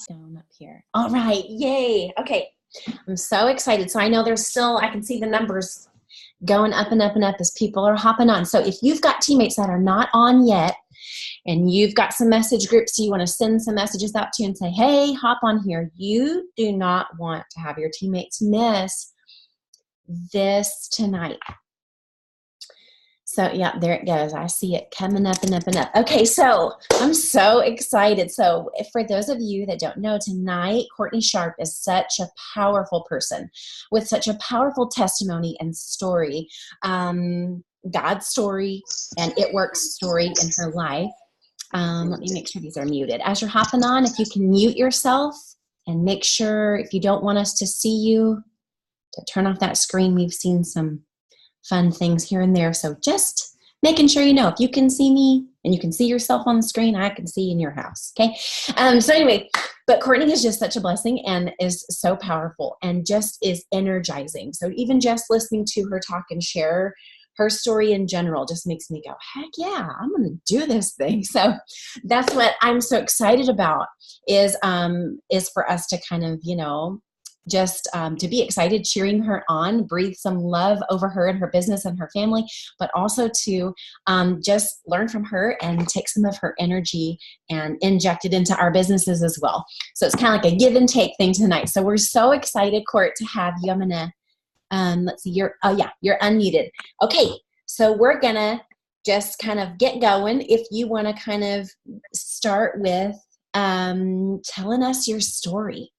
Down up here. All right. Yay. Okay. I'm so excited. So I know there's still, I can see the numbers going up and up and up as people are hopping on. So if you've got teammates that are not on yet, and you've got some message groups you want to send some messages out to and say, hey, hop on here. You do not want to have your teammates miss this tonight. So yeah, there it goes. I see it coming up and up and up. Okay, so I'm so excited. So for those of you that don't know, tonight, Courtney Sharp is such a powerful person with such a powerful testimony and story, God's story and It Works story in her life. Let me make sure these are muted. As you're hopping on, if you can mute yourself and make sure if you don't want us to see you, to turn off that screen. We've seen some fun things here and there. So just making sure you know, if you can see me and you can see yourself on the screen, I can see in your house. Okay. So anyway, but Courtney is just such a blessing and is so powerful and just is energizing. So even just listening to her talk and share her story in general just makes me go, heck yeah, I'm going to do this thing. So that's what I'm so excited about is for us to kind of, you know, just to be excited, cheering her on, breathe some love over her and her business and her family, but also to just learn from her and take some of her energy and inject it into our businesses as well. So it's kind of like a give and take thing tonight. So we're so excited, Court, to have you. I'm going to, let's see, you're unmuted. Okay, so we're going to just kind of get going. If you want to kind of start with telling us your story.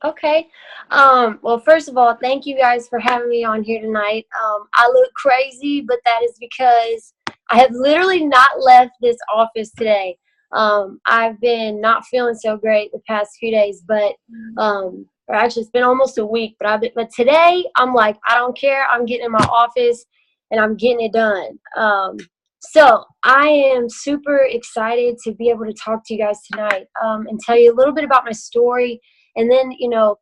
Okay. Well, first of all, thank you guys for having me on here tonight. I look crazy, but that is because I have literally not left this office today. I've been not feeling so great the past few days, but or actually it's been almost a week, but today I'm like, I don't care. I'm getting in my office and I'm getting it done. So I am super excited to be able to talk to you guys tonight and tell you a little bit about my story. And then, you know,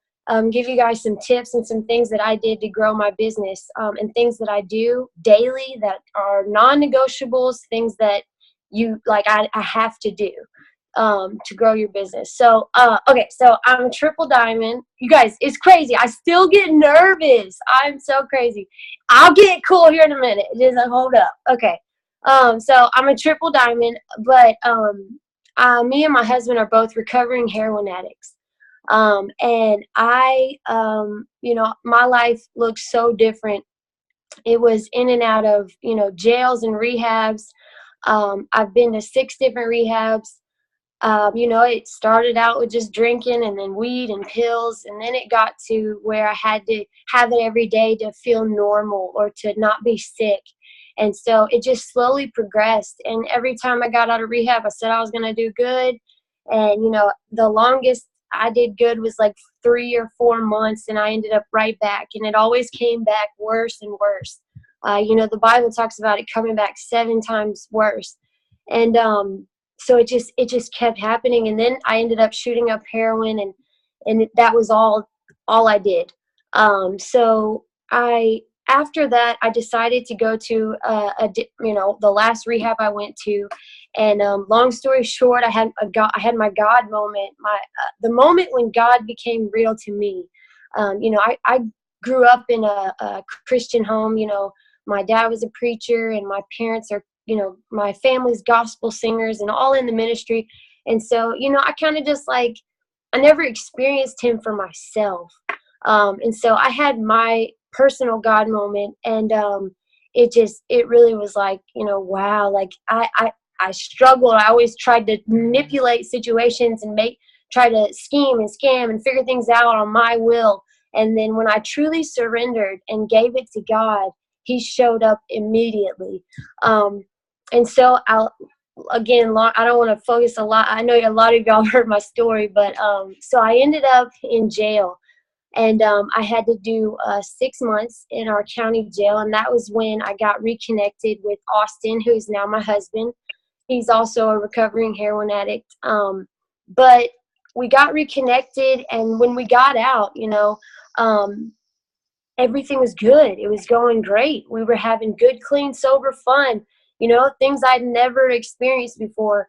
give you guys some tips and some things that I did to grow my business and things that I do daily that are non-negotiables, things that you like I have to do to grow your business. So, okay, so I'm a triple diamond. You guys, it's crazy. I still get nervous. I'm so crazy. I'll get cool here in a minute. Just hold up. Okay. So I'm a triple diamond, but me and my husband are both recovering heroin addicts. And I, you know, my life looks so different. It was in and out of, you know, jails and rehabs. I've been to 6 different rehabs. You know, it started out with just drinking and then weed and pills. And then it got to where I had to have it every day to feel normal or to not be sick. And so it just slowly progressed. And every time I got out of rehab, I said I was going to do good. And, you know, the longest I did good was like 3 or 4 months, and I ended up right back, and it always came back worse and worse. You know, the Bible talks about it coming back 7 times worse. And so it just kept happening. And then I ended up shooting up heroin, and that was all I did. So after that, I decided to go to you know, the last rehab I went to. And long story short, I had my God moment, the moment when God became real to me. You know, I grew up in a Christian home. You know, my dad was a preacher, and my parents are, you know, my family's gospel singers and all in the ministry. And so, you know, I kind of just like, I never experienced him for myself. And so I had my personal God moment, and it really was like, you know, wow, like I struggled. I always tried to manipulate situations and try to scheme and scam and figure things out on my will. And then when I truly surrendered and gave it to God, he showed up immediately. And so I don't want to focus a lot. I know a lot of y'all heard my story, but so I ended up in jail. And I had to do 6 months in our county jail. And that was when I got reconnected with Austin, who's now my husband. He's also a recovering heroin addict. But we got reconnected. And when we got out, you know, everything was good. It was going great. We were having good, clean, sober fun, things I'd never experienced before.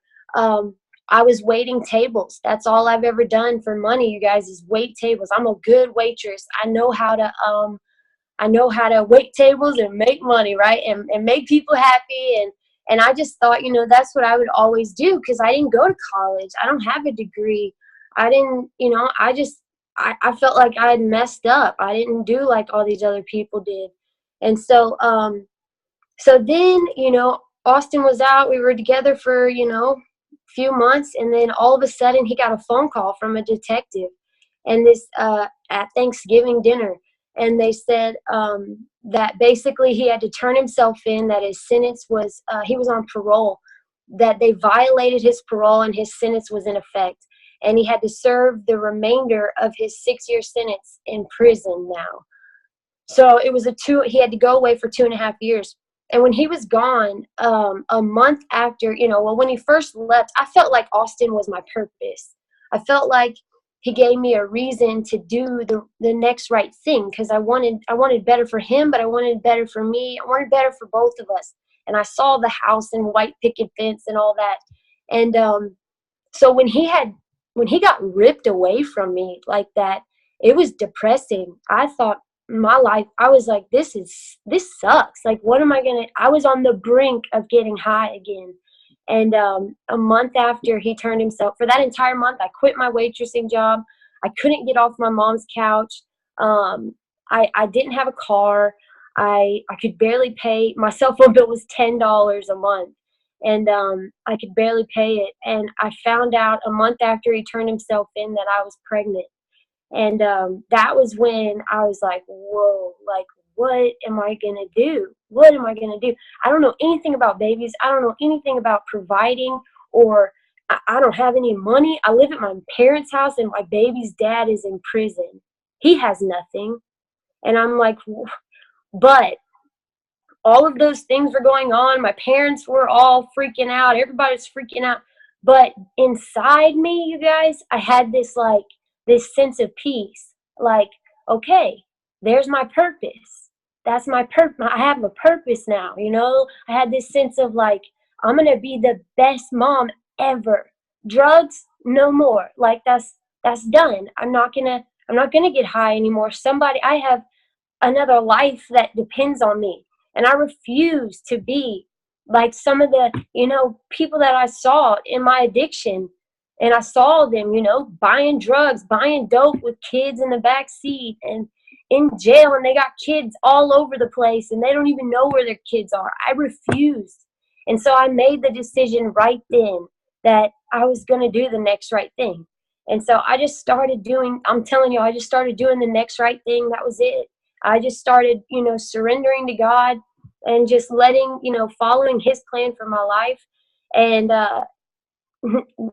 I was waiting tables. That's all I've ever done for money, you guys, is wait tables. I'm a good waitress. I know how to wait tables and make money, right? And make people happy. And I just thought, that's what I would always do, because I didn't go to college. I don't have a degree. I didn't, I felt like I had messed up. I didn't do like all these other people did. And so then, Austin was out. We were together for, few months. And then all of a sudden he got a phone call from a detective, and this, at Thanksgiving dinner. And they said that basically he had to turn himself in, that his sentence was, he was on parole, that they violated his parole and his sentence was in effect. And he had to serve the remainder of his 6-year sentence in prison now. So it was he had to go away for 2.5 years. And when he was gone, a month after, when he first left, I felt like Austin was my purpose. I felt like he gave me a reason to do the next right thing, because I wanted better for him, but I wanted better for me. I wanted better for both of us. And I saw the house and white picket fence and all that. And so when he got ripped away from me like that, it was depressing. I thought my life, I was like, this sucks. Like, what am I I was on the brink of getting high again. And a month after he turned himself, for that entire month, I quit my waitressing job. I couldn't get off my mom's couch. I didn't have a car. I could barely pay. My cell phone bill was $10 a month. And I could barely pay it. And I found out a month after he turned himself in that I was pregnant. And that was when I was like, whoa, like, what am I going to do? What am I going to do? I don't know anything about babies. I don't know anything about providing, or I don't have any money. I live at my parents' house and my baby's dad is in prison. He has nothing. And I'm like, but all of those things were going on. My parents were all freaking out. Everybody's freaking out. But inside me, you guys, I had this sense of peace. Like, okay, there's my purpose. That's my purpose. I have a purpose now, I had this sense of like, I'm going to be the best mom ever. Drugs, no more. Like, that's done. I'm not going to get high anymore. I have another life that depends on me. And I refuse to be like some of the, people that I saw in my addiction. And I saw them, buying drugs, buying dope with kids in the back seat and in jail. And they got kids all over the place and they don't even know where their kids are. I refused. And so I made the decision right then that I was going to do the next right thing. And so I just started I'm telling you, I just started doing the next right thing. That was it. I just started, surrendering to God and just following his plan for my life. And,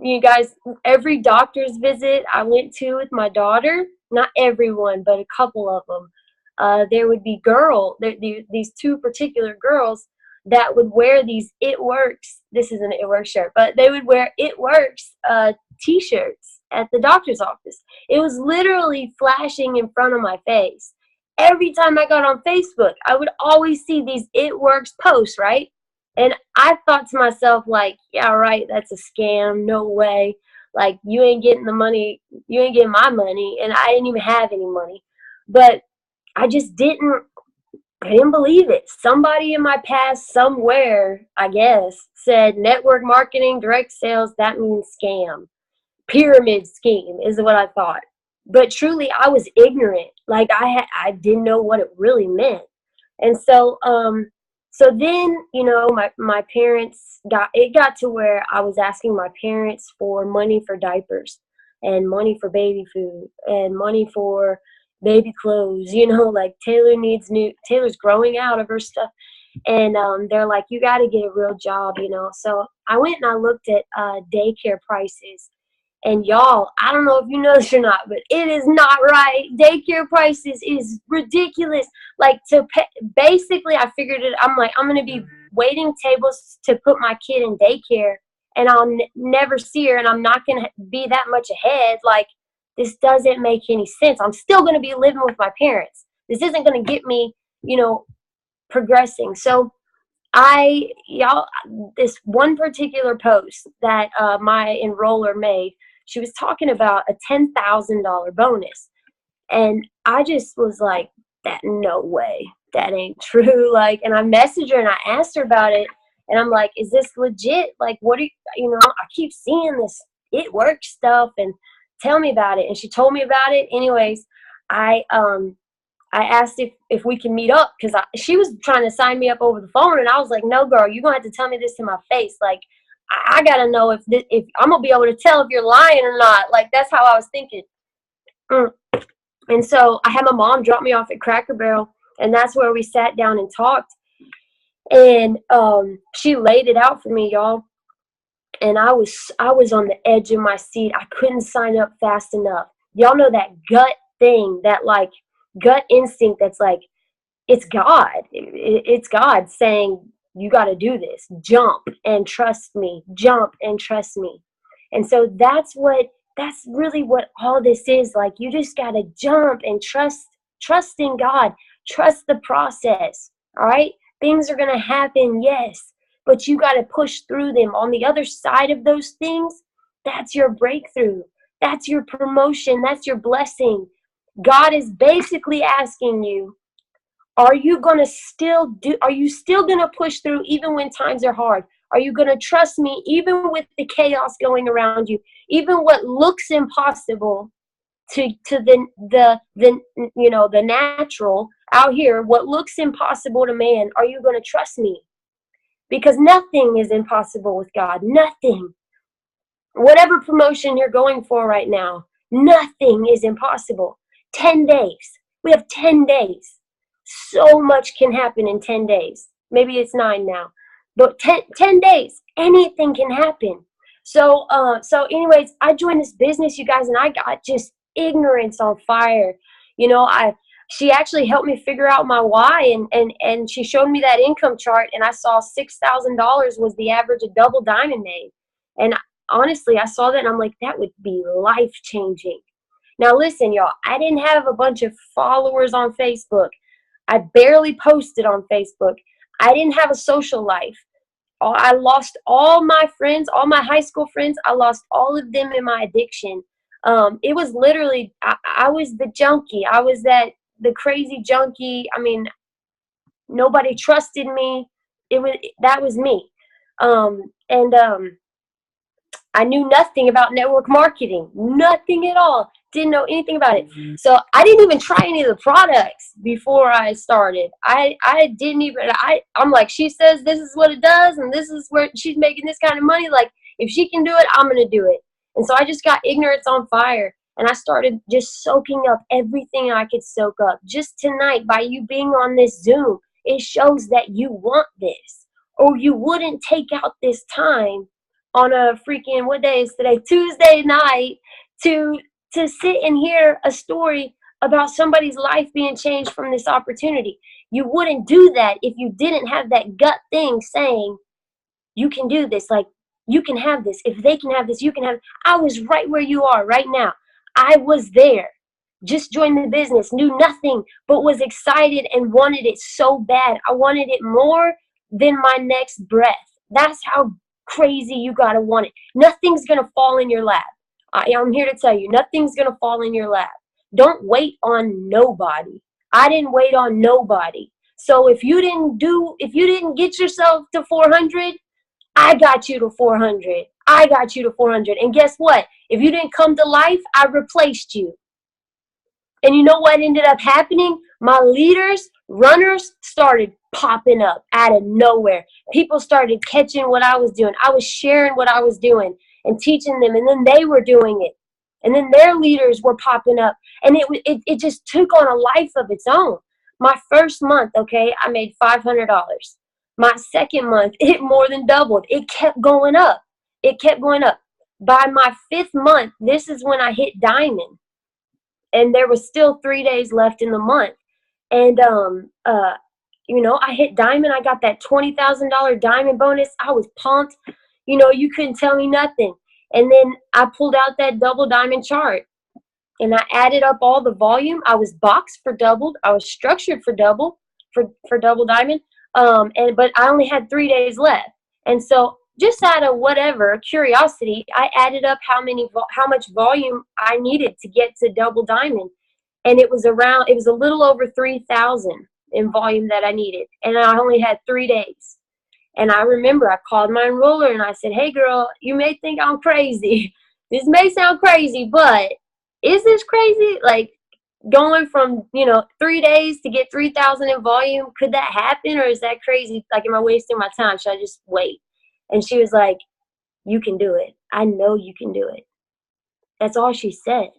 you guys, every doctor's visit I went to with my daughter, not everyone, but a couple of them, there would be these two particular girls that would wear these It Works. This isn't an It Works shirt, but they would wear It Works t-shirts at the doctor's office. It was literally flashing in front of my face. Every time I got on Facebook, I would always see these It Works posts, right? And I thought to myself, like, yeah, right, that's a scam. No way. Like, you ain't getting the money. You ain't getting my money. And I didn't even have any money. But I just didn't believe it. Somebody in my past somewhere, I guess, said network marketing, direct sales, that means scam. Pyramid scheme is what I thought. But truly, I was ignorant. Like, I didn't know what it really meant. And so then, my parents got to where I was asking my parents for money for diapers and money for baby food and money for baby clothes, like Taylor's growing out of her stuff. And they're like, you got to get a real job, So I went and I looked at daycare prices. And y'all, I don't know if you know this or not, but it is not right. Daycare prices is ridiculous. Like, basically, I figured it. I'm like, I'm going to be waiting tables to put my kid in daycare, and I'll never see her, and I'm not going to be that much ahead. Like, this doesn't make any sense. I'm still going to be living with my parents. This isn't going to get me, progressing. So this one particular post that my enroller made, she was talking about a $10,000 bonus. And I just was like, that no way, that ain't true. Like, and I messaged her and I asked her about it. And I'm like, is this legit? Like, what are I keep seeing this it works stuff, and tell me about it. And she told me about it. Anyways, I asked if we can meet up, because she was trying to sign me up over the phone, and I was like, no, girl, you're going to have to tell me this to my face. Like, I got to know if I'm going to be able to tell if you're lying or not. Like, that's how I was thinking. And so I had my mom drop me off at Cracker Barrel, and that's where we sat down and talked. And she laid it out for me, y'all. And I was on the edge of my seat. I couldn't sign up fast enough. Y'all know that gut thing, that like gut instinct that's like, it's God. It's God saying, you got to do this. Jump and trust me. Jump and trust me. And so that's really what all this is. Like, you just got to jump and trust in God. Trust the process. All right. Things are going to happen. Yes. But you got to push through them. On the other side of those things, that's your breakthrough. That's your promotion. That's your blessing. God is basically asking you, are you still going to push through even when times are hard? Are you going to trust me even with the chaos going around you? Even what looks impossible to the natural out here, what looks impossible to man, are you going to trust me? Because nothing is impossible with God. Nothing. Whatever promotion you're going for right now, nothing is impossible. 10 days. We have 10 days. So much can happen in 10 days. Maybe it's 9 now. But 10 days, anything can happen. So anyways, I joined this business, you guys, and I got just ignorance on fire. She actually helped me figure out my why, and she showed me that income chart, and I saw $6,000 was the average a double diamond made. And honestly, I saw that and I'm like, that would be life-changing. Now listen, y'all, I didn't have a bunch of followers on Facebook. I barely posted on Facebook. I didn't have a social life. I lost all my friends, all my high school friends. I lost all of them in my addiction. It was literally, I was the junkie. I was the crazy junkie. I mean, nobody trusted me. That was me. I knew nothing about network marketing, nothing at all. Didn't know anything about it. So I didn't even try any of the products before I started. I'm like, she says this is what it does, and this is where she's making this kind of money. Like, if she can do it, I'm going to do it. And so I just got ignorance on fire, and I started just soaking up everything I could soak up. Just tonight, by you being on this Zoom, it shows that you want this, or you wouldn't take out this time on a freaking, what day is today? Tuesday night to sit and hear a story about somebody's life being changed from this opportunity. You wouldn't do that if you didn't have that gut thing saying, you can do this. Like, you can have this. If they can have this, you can have it. I was right where you are right now. I was there. Just joined the business, knew nothing, but was excited and wanted it so bad. I wanted it more than my next breath. That's how crazy you gotta want it. Nothing's gonna fall in your lap. I'm here to tell you, nothing's gonna fall in your lap. Don't wait on nobody. I didn't wait on nobody. So if you didn't get yourself to 400, I got you to 400. I got you to 400. And guess what? If you didn't come to life, I replaced you. And you know what ended up happening? My leaders, runners, started popping up out of nowhere. People started catching what I was doing. I was sharing what I was doing and teaching them, and then they were doing it. And then their leaders were popping up, and it just took on a life of its own. My first month, okay, I made $500. My second month, it more than doubled. It kept going up. It kept going up. By my 5th month, this is when I hit diamond. And there was still 3 days left in the month. And, I hit diamond. I got that $20,000 diamond bonus. I was pumped. You couldn't tell me nothing. And then I pulled out that double diamond chart. and I added up all the volume. I was boxed for doubled. I was structured for double diamond. But I only had 3 days left. And so just out of whatever curiosity, I added up how much volume I needed to get to double diamond. And it was a little over 3,000 in volume that I needed. And I only had 3 days. And I remember I called my enroller and I said, hey girl, you may think I'm crazy. This may sound crazy, but is this crazy? Like, going from 3 days to get 3,000 in volume, could that happen, or is that crazy? Like, am I wasting my time? Should I just wait? And she was like, you can do it. I know you can do it. That's all she said.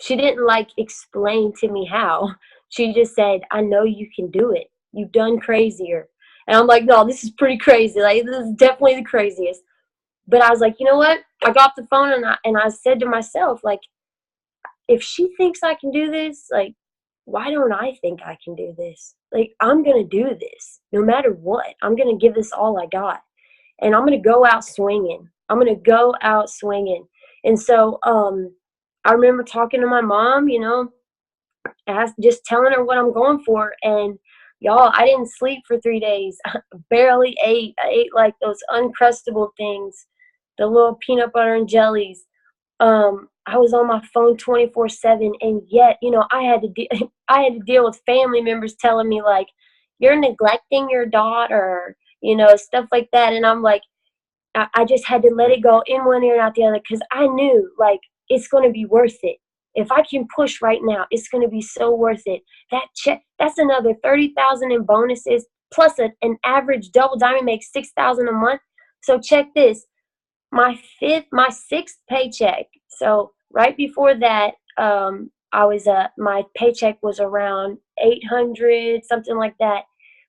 She didn't explain to me how. She just said, I know you can do it. You've done crazier. And I'm like, no, this is pretty crazy. Like, this is definitely the craziest. But I was like, you know what? I got off the phone and I said to myself, like, if she thinks I can do this, like, why don't I think I can do this? Like, I'm going to do this no matter what. I'm going to give this all I got. And I'm going to go out swinging. And so I remember talking to my mom, just telling her what I'm going for. And y'all, I didn't sleep for 3 days. I barely ate. I ate like those Uncrustable things, the little peanut butter and jellies. I was on my phone 24/7, and yet, I had to deal with family members telling me like, you're neglecting your daughter, stuff like that. And I'm like, I just had to let it go in one ear and out the other, because I knew like it's going to be worth it. If I can push right now, it's going to be so worth it. That's another 30,000 in bonuses, plus an average double diamond makes 6,000 a month. So check this. My sixth paycheck. So right before that, my paycheck was around 800, something like that.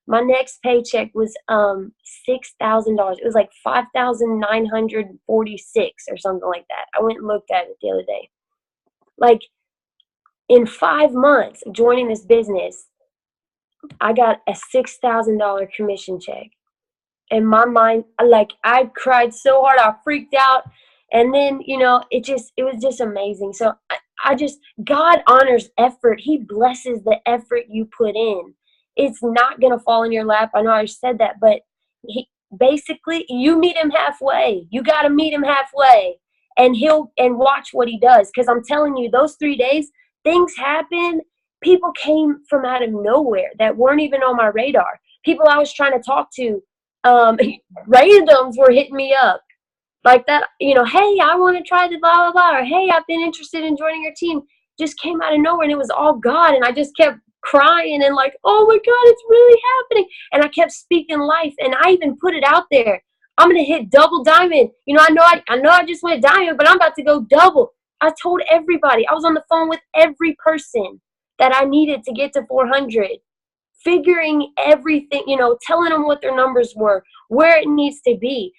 My next paycheck was $6,000. It was like 5,946 or something like that. I went and looked at it the other day. Like, in 5 months of joining this business, I got a $6,000 commission check. In my mind, like, I cried so hard, I freaked out. And then, it was just amazing. So God honors effort. He blesses the effort you put in. It's not going to fall in your lap. I know I said that, but basically, you meet him halfway. You got to meet him halfway, and watch what he does. Because I'm telling you, those 3 days, things happen. People came from out of nowhere that weren't even on my radar. People I was trying to talk to, randoms were hitting me up like that. Hey, I want to try the blah, blah, blah. Or, hey, I've been interested in joining your team. Just came out of nowhere, and it was all God. And I just kept crying and like, oh my God, it's really happening. And I kept speaking life, and I even put it out there. I'm going to hit double diamond. I know I just went diamond, but I'm about to go double. I told everybody. I was on the phone with every person that I needed to get to 400, figuring everything, telling them what their numbers were, where it needs to be,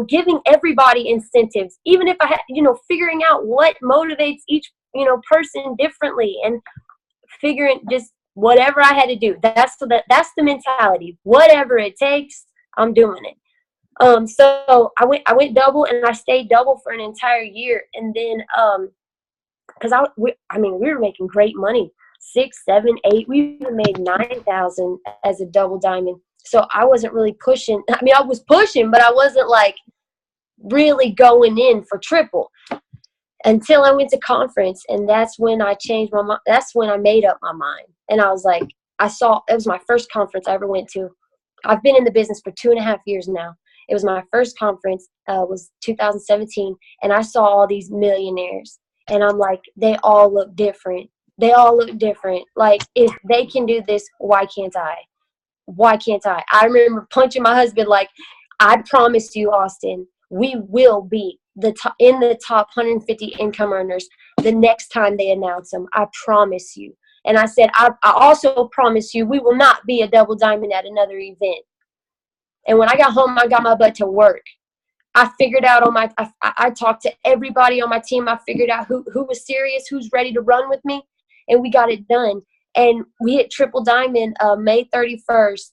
giving everybody incentives, even if I had, figuring out what motivates each, person differently, and figuring just whatever I had to do. That's the mentality. Whatever it takes, I'm doing it. So I went double, and I stayed double for an entire year. And then, because we were making great money, 6, 7, 8. We even made 9,000 as a double diamond. So I wasn't really pushing. I was pushing, but I wasn't like really going in for triple until I went to conference. And that's when I changed my mind. That's when I made up my mind. And I was like, it was my first conference I ever went to. I've been in the business for 2.5 years now. It was my first conference, was 2017. And I saw all these millionaires, and I'm like, they all look different. Like, if they can do this, why can't I? I remember punching my husband like, I promise you, Austin, we will be in the top 150 income earners the next time they announce them. I promise you. And I said, I also promise you, we will not be a double diamond at another event. And when I got home, I got my butt to work. I figured out I talked to everybody on my team. I figured out who was serious, who's ready to run with me, and we got it done. And we hit triple diamond May 31st.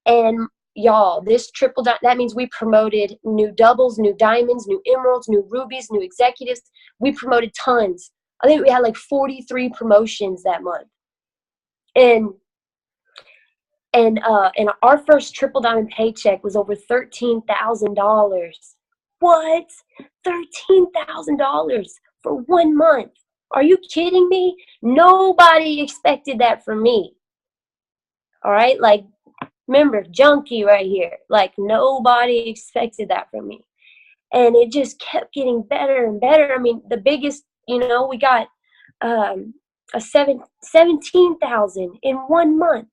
And y'all, this triple diamond, that means we promoted new doubles, new diamonds, new emeralds, new rubies, new executives. We promoted tons I think we had like 43 promotions that month. And our first triple diamond paycheck was over $13,000. What? $13,000 for 1 month? Are you kidding me? Nobody expected that from me. All right, like, remember, junkie right here. Like, nobody expected that from me. And it just kept getting better and better. I mean, the biggest, we got a 17,000 in 1 month.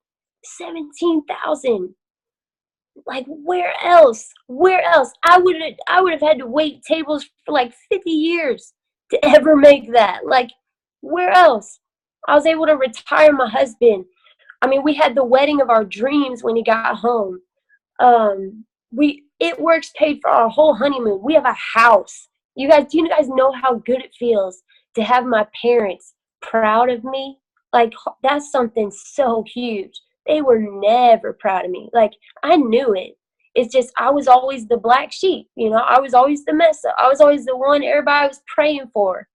17,000. Like, where else? I would have had to wait tables for like 50 years to ever make that. Like, where else? I was able to retire my husband. I mean, we had the wedding of our dreams when he got home. It Works paid for our whole honeymoon. We have a house. Do you guys know how good it feels to have my parents proud of me? Like, that's something so huge. They were never proud of me. Like, I knew it. It's just, I was always the black sheep. I was always the mess up. I was always the one everybody was praying for.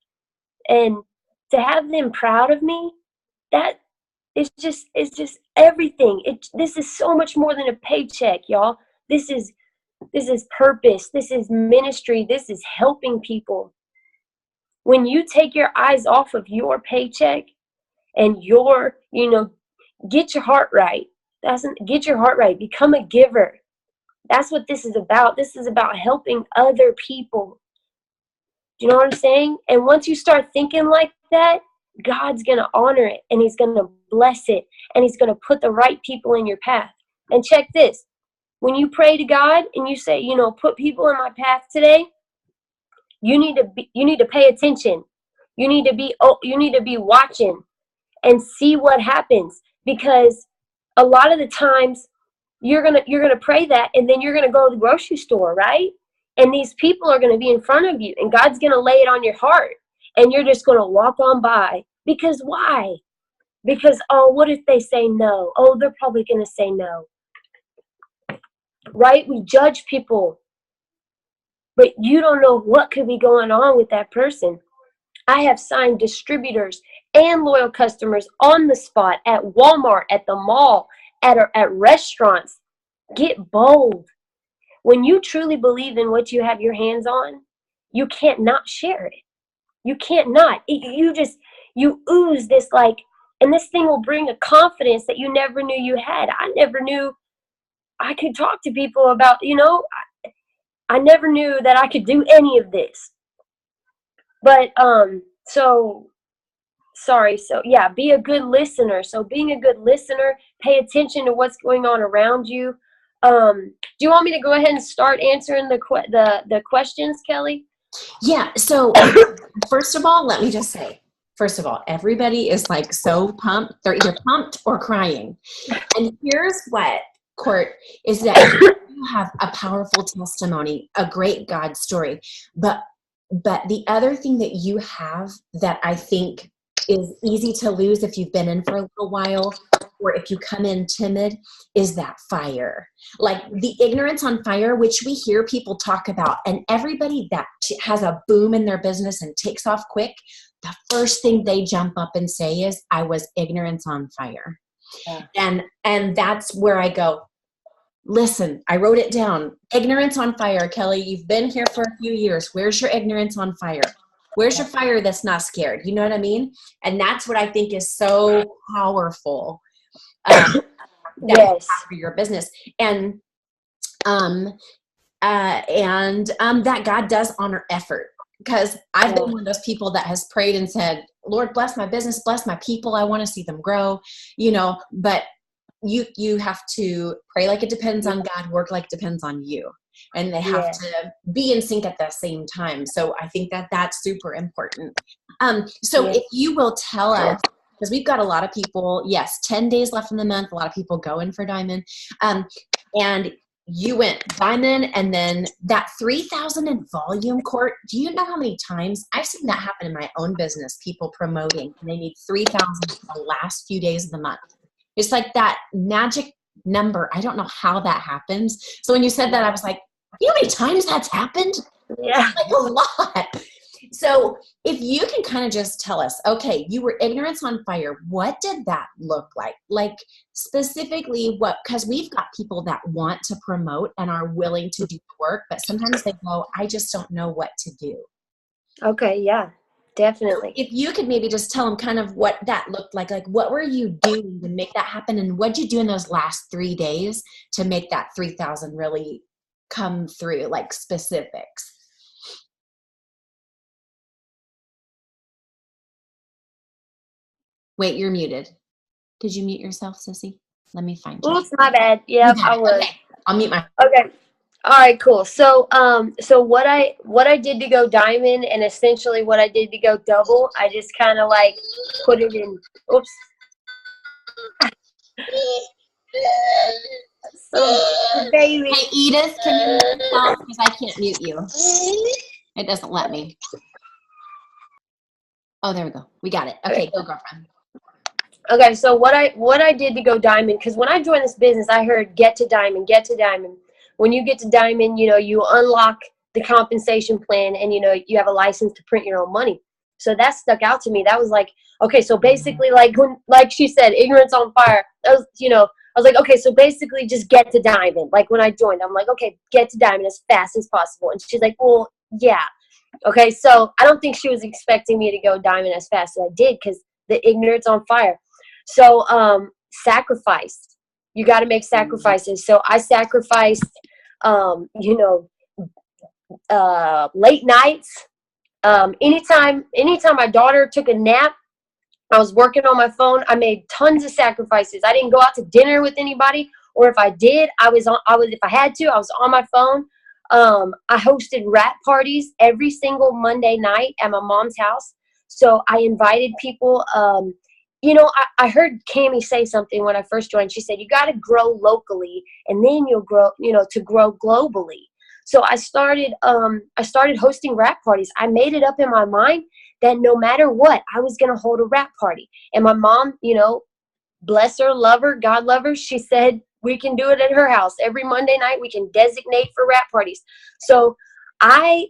And to have them proud of me, that it's just everything. This is so much more than a paycheck, y'all. This is purpose. This is ministry. This is helping people. When you take your eyes off of your paycheck and get your heart right. Get your heart right. Become a giver. That's what this is about. This is about helping other people. Do you know what I'm saying? And once you start thinking like that, God's going to honor it, and he's going to bless it, and he's going to put the right people in your path. And check this. When you pray to God and you say, put people in my path today, you need to pay attention. You need to be watching and see what happens, because a lot of the times you're going to pray that, and then you're going to go to the grocery store, right? And these people are going to be in front of you, and God's going to lay it on your heart, and you're just going to walk on by. Because why? Because, oh, what if they say no? Oh, they're probably going to say no. Right? We judge people, but you don't know what could be going on with that person. I have signed distributors and loyal customers on the spot at Walmart, at the mall, at restaurants. Get bold. When you truly believe in what you have your hands on, you can't not share it. You can't not. You ooze this, like, and this thing will bring a confidence that you never knew you had. I never knew I could talk to people about, I never knew that I could do any of this. But, be a good listener. So being a good listener, pay attention to what's going on around you. Do you want me to go ahead and start answering the questions, Kelly? Yeah. So first of all, let me just say, everybody is like so pumped. They're either pumped or crying. And here's what, Court, is that you have a powerful testimony, a great God story. But the other thing that you have that I think is easy to lose if you've been in for a little while, or if you come in timid, is that fire. Like the ignorance on fire, which we hear people talk about, and everybody that has a boom in their business and takes off quick, the first thing they jump up and say is, I was ignorance on fire. Yeah. And that's where I go, listen, I wrote it down. Ignorance on fire. Kelly, you've been here for a few years. Where's your ignorance on fire? Where's your fire that's not scared? You know what I mean? And that's what I think is so powerful. Yes. For your business. And that God does honor effort. Because I've been one of those people that has prayed and said, Lord, bless my business, bless my people. I want to see them grow, but you have to pray like it depends on God, work like it depends on you. And they have to be in sync at the same time. So I think that that's super important. If you will tell us, because we've got a lot of people, 10 days left in the month, a lot of people going for diamond. And you went diamond, and then that 3,000 in volume, Court. Do you know how many times I've seen that happen in my own business? People promoting, and they need 3,000 the last few days of the month. It's like that magic number. I don't know how that happens. So when you said that, I was like, you know how many times that's happened? Yeah, like a lot. So if you can kind of just tell us, okay, you were ignorance on fire. What did that look like? Like specifically what, because we've got people that want to promote and are willing to do the work, but sometimes they go, I just don't know what to do. Okay, yeah, definitely. If you could maybe just tell them kind of what that looked like what were you doing to make that happen? And what'd you do in those last 3 days to make that 3,000 really come through, like specifics? Wait, you're muted. Did you mute yourself, Sissy? Let me find you. Oops, my bad. Yep, I was. Okay. I'll mute my. Okay. All right, cool. So, so what I did to go diamond, and essentially what I did to go double, I just kind of like put it in. Oops. So, baby. Hey, Edith, can you mute yourself? Because I can't mute you. It doesn't let me. Oh, there we go. We got it. Okay, go, girlfriend. Okay, so what I did to go diamond, because when I joined this business, I heard get to diamond, get to diamond. When you get to diamond, you know, you unlock the compensation plan, and you know, you have a license to print your own money. So that stuck out to me. That was like, okay, so basically, like when, like she said, ignorance on fire. That was, you know, I was like, okay, so basically just get to diamond. Like when I joined, I'm like, okay, get to diamond as fast as possible. And she's like, well, yeah. Okay, so I don't think she was expecting me to go diamond as fast as I did, because the ignorance on fire. So sacrifice. You got to make sacrifices. So I sacrificed, you know, late nights. Anytime my daughter took a nap, I was working on my phone. I made tons of sacrifices. I didn't go out to dinner with anybody, or if I did, if I had to, I was on my phone. I hosted rap parties every single Monday night at my mom's house. So I invited people. You know, I heard Cammie say something when I first joined. She said, you got to grow locally, and then you'll grow, you know, to grow globally. So I started hosting rap parties. I made it up in my mind that no matter what, I was going to hold a rap party. And my mom, you know, bless her, love her, God love her, she said we can do it at her house. Every Monday night we can designate for rap parties. So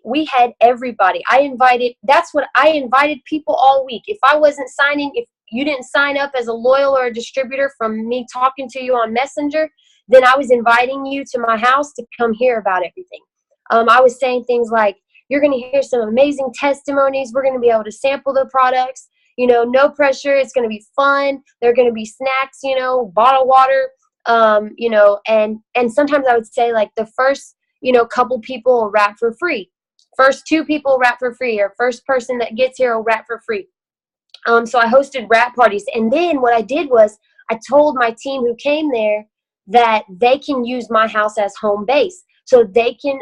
we had everybody. I invited people all week. If I wasn't signing, if you didn't sign up as a loyal or a distributor from me talking to you on Messenger, then I was inviting you to my house to come hear about everything. I was saying things like, you're going to hear some amazing testimonies. We're going to be able to sample the products. You know, no pressure. It's going to be fun. There are going to be snacks, you know, bottled water, you know, and sometimes I would say like the first, you know, couple people will rap for free. First 2 people rap for free, or first person that gets here will rap for free. So I hosted rap parties. And then what I did was I told my team who came there that they can use my house as home base. So they can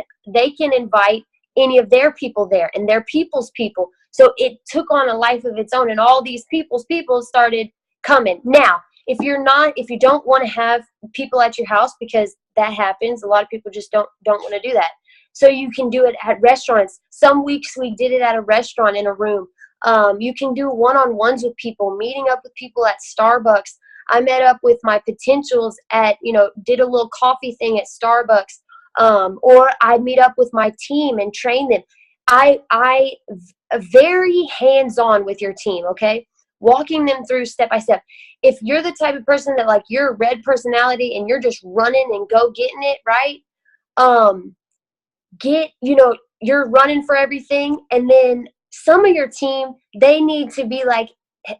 invite any of their people there and their people's people. So it took on a life of its own, and all these people's people started coming. Now, if you don't want to have people at your house, because that happens, a lot of people just don't want to do that. So you can do it at restaurants. Some weeks we did it at a restaurant in a room. You can do one-on-ones with people, meeting up with people at Starbucks. I met up with my potentials at, you know, did a little coffee thing at Starbucks. Or I meet up with my team and train them. I very hands-on with your team, okay? Walking them through step by step. If you're the type of person that like you're a red personality and you're just running and go getting it, right? You know, you're running for everything, and then some of your team, they need to be like,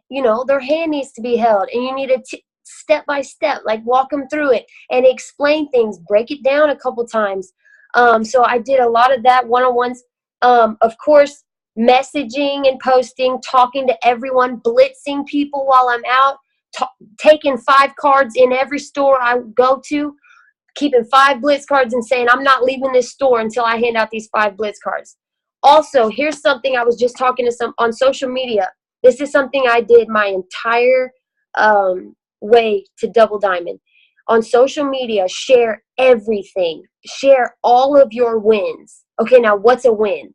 you know, their hand needs to be held, and you need to step by step, like walk them through it and explain things, break it down a couple times. So I did a lot of that one-on-ones. Of course, messaging and posting, talking to everyone, blitzing people while I'm out, taking 5 cards in every store I go to, keeping 5 blitz cards and saying, I'm not leaving this store until I hand out these 5 blitz cards. Also, here's something I was just talking to some on social media. This is something I did my entire way to double diamond. On social media, share everything. Share all of your wins. Okay, now what's a win?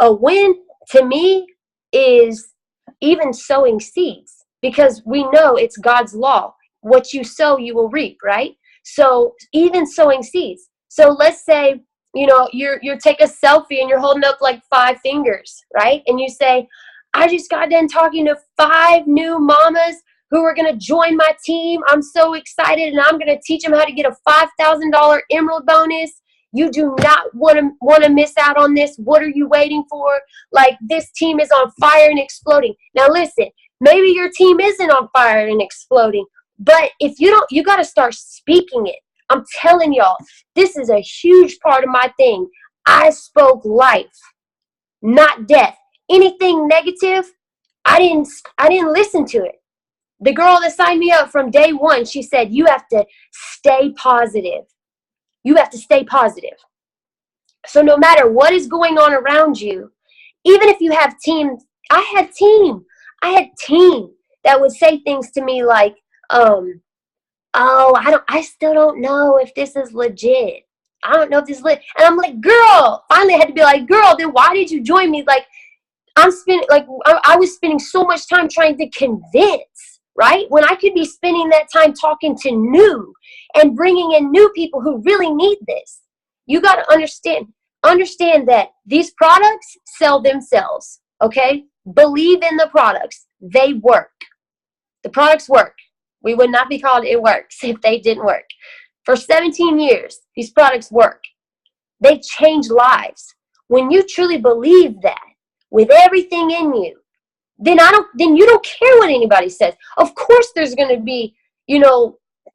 A win to me is even sowing seeds, because we know it's God's law. What you sow, you will reap, right? So even sowing seeds. So let's say you take a selfie and you're holding up like 5 fingers, right? And you say, I just got done talking to 5 new mamas who are going to join my team. I'm so excited, and I'm going to teach them how to get a $5,000 Emerald bonus. You do not want to miss out on this. What are you waiting for? Like, this team is on fire and exploding. Now listen, maybe your team isn't on fire and exploding, but if you don't, you got to start speaking it. I'm telling y'all, this is a huge part of my thing. I spoke life, not death. Anything negative, I didn't listen to it. The girl that signed me up from day one, she said, you have to stay positive. You have to stay positive. So no matter what is going on around you, even if you have teams, I had team that would say things to me like, I still don't know if this is legit. I don't know if this is legit. And I'm like, girl, finally I had to be like, girl, then why did you join me? Like, I was spending so much time trying to convince, right? When I could be spending that time talking to new and bringing in new people who really need this. You got to understand that these products sell themselves, okay? Believe in the products. They work. The products work. We would not be called It Works if they didn't work. For 17 years, these products work. They change lives. When you truly believe that with everything in you, then you don't care what anybody says. Of course there's going to be,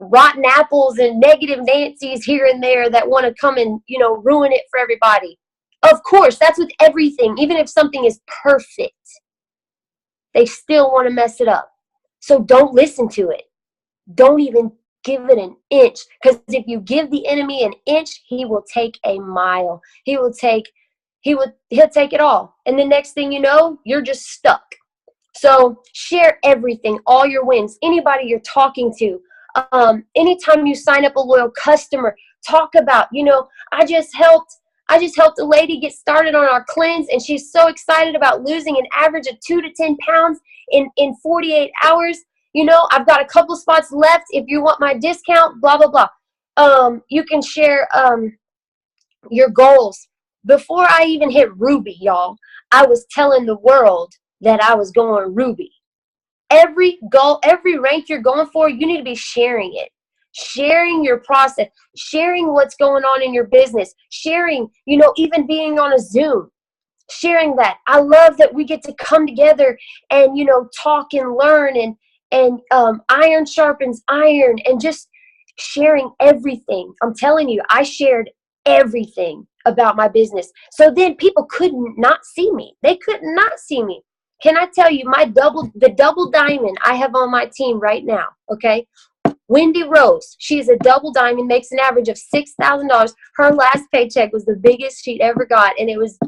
rotten apples and negative Nancy's here and there that want to come and, ruin it for everybody. Of course, that's with everything. Even if something is perfect, they still want to mess it up. So don't listen to it. Don't even give it an inch. Because if you give the enemy an inch, he will take a mile. He'll take it all. And the next thing you know, you're just stuck. So share everything, all your wins, anybody you're talking to. Anytime you sign up a loyal customer, talk about, I just helped a lady get started on our cleanse, and she's so excited about losing an average of 2 to 10 pounds in 48 hours. I've got a couple spots left if you want my discount, blah, blah, blah. You can share your goals. Before I even hit Ruby, y'all, I was telling the world that I was going Ruby. Every goal, every rank you're going for, you need to be sharing it. Sharing your process, sharing what's going on in your business, sharing, even being on a Zoom, sharing that. I love that we get to come together and, talk and learn, and iron sharpens iron, and just sharing everything. I'm telling you, I shared everything about my business. So then people could not see me. They could not see me. Can I tell you the double diamond I have on my team right now, okay? Wendy Rose, she's a double diamond, makes an average of $6,000. Her last paycheck was the biggest she'd ever got, and it was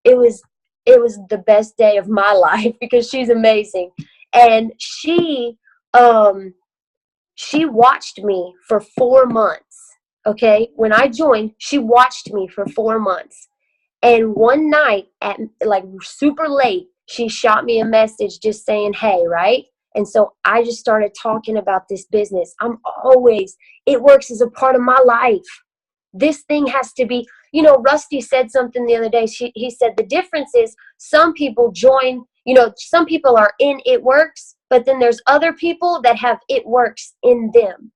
the best day of my life because she's amazing. And she watched me for 4 months, okay? When I joined, she watched me for 4 months. And one night at like super late, she shot me a message just saying, hey, right? And so I just started talking about this business. It works as a part of my life. This thing has to be, Rusty said something the other day. He said the difference is some people join, some people are in It Works, but then there's other people that have It Works in them.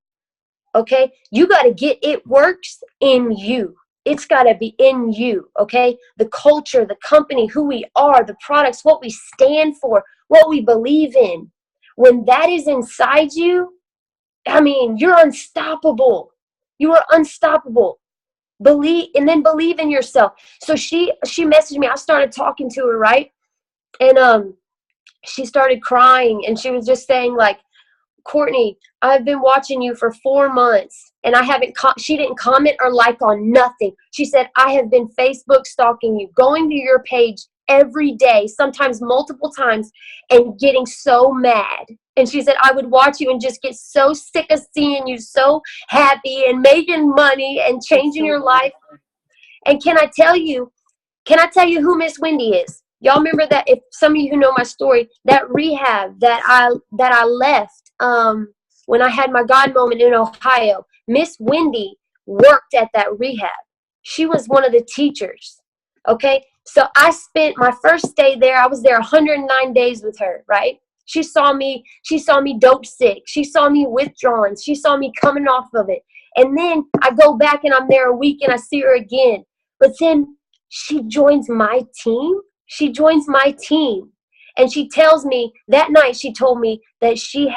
Okay? You got to get It Works in you. It's got to be in you, okay? The culture, the company, who we are, the products, what we stand for, what we believe in. When that is inside you, you're unstoppable. You are unstoppable. Believe in yourself. So she messaged me. I started talking to her, right? And she started crying, and she was just saying like, Courtney, I've been watching you for 4 months, and she didn't comment or like on nothing. She said, I have been Facebook stalking you, going to your page every day, sometimes multiple times, and getting so mad. And she said, I would watch you and just get so sick of seeing you so happy and making money and changing your life. And can I tell you who Miss Wendy is? Y'all remember that, if some of you who know my story, that rehab that I left when I had my God moment in Ohio, Miss Wendy worked at that rehab. She was one of the teachers. Okay. So I spent my first day there. I was there 109 days with her, right? She saw me dope sick. She saw me withdrawn. She saw me coming off of it. And then I go back and I'm there a week and I see her again. But then she joins my team. She joins my team. And she tells me that night, she told me that she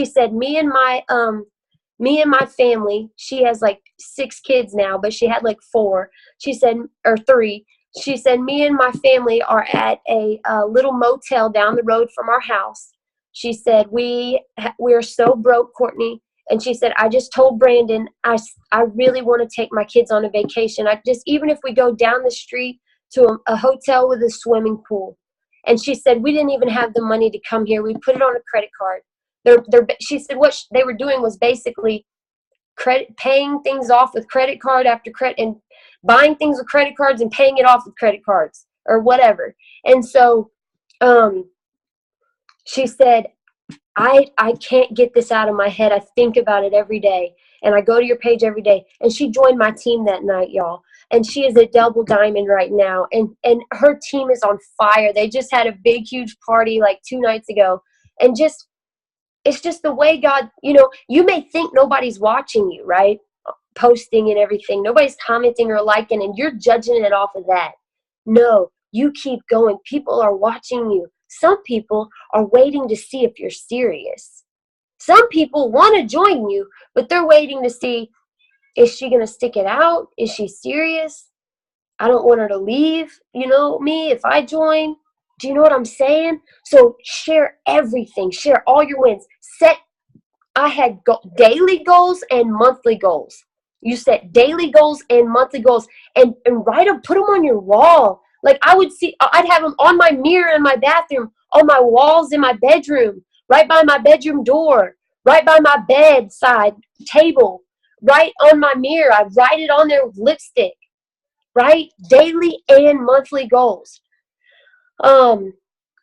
said, me and my family, she has like 6 kids now, but she had like 4. She said, or 3. She said, me and my family are at a little motel down the road from our house. She said, we're so broke, Courtney. And she said, I just told Brandon, I really want to take my kids on a vacation. Even if we go down the street to a hotel with a swimming pool. And she said, we didn't even have the money to come here. We put it on a credit card. She said what they were doing was basically paying things off with credit card after credit, and buying things with credit cards and paying it off with credit cards or whatever. And so she said, I can't get this out of my head. I think about it every day, and I go to your page every day. And she joined my team that night, y'all. And she is a double diamond right now. And her team is on fire. They just had a big, huge party like 2 nights ago. And it's just the way God, you may think nobody's watching you, right? Posting and everything. Nobody's commenting or liking, and you're judging it off of that. No, you keep going. People are watching you. Some people are waiting to see if you're serious. Some people want to join you, but they're waiting to see, is she going to stick it out? Is she serious? I don't want her to leave, me if I join. Do you know what I'm saying? So share everything. Share all your wins. I had daily goals and monthly goals. You set daily goals and monthly goals, and write them, put them on your wall. Like I'd have them on my mirror in my bathroom, on my walls in my bedroom, right by my bedroom door, right by my bedside table, right on my mirror. I'd write it on there with lipstick, right? Daily and monthly goals.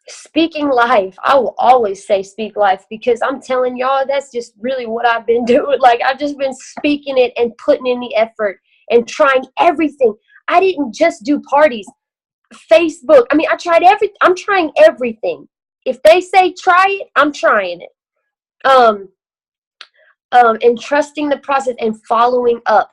Speaking life. I will always say speak life, because I'm telling y'all, that's just really what I've been doing. Like, I've just been speaking it and putting in the effort and trying everything. I didn't just do parties. Facebook. I mean, I tried everything. I'm trying everything. If they say try it, I'm trying it. And trusting the process and following up.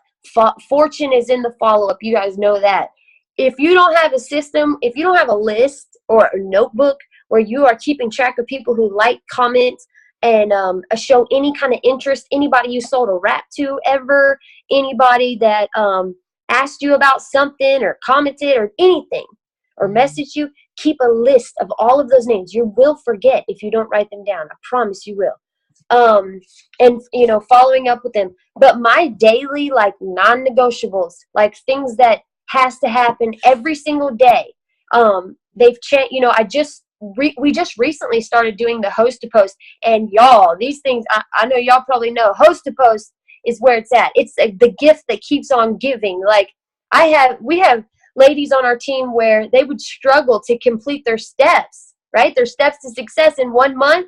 Fortune is in the follow-up. You guys know that. If you don't have a system, if you don't have a list or a notebook where you are keeping track of people who like, comment, and show any kind of interest, anybody you sold a wrap to ever, anybody that asked you about something or commented or anything or messaged you, keep a list of all of those names. You will forget if you don't write them down. I promise you will. And following up with them. But my daily, like, non-negotiables, like things that has to happen every single day. They've changed. We just recently started doing the host to post, and y'all, these things, I know y'all probably know, host to post is where it's at. It's the gift that keeps on giving. Like, we have ladies on our team where they would struggle to complete their steps, right? Their steps to success in 1 month.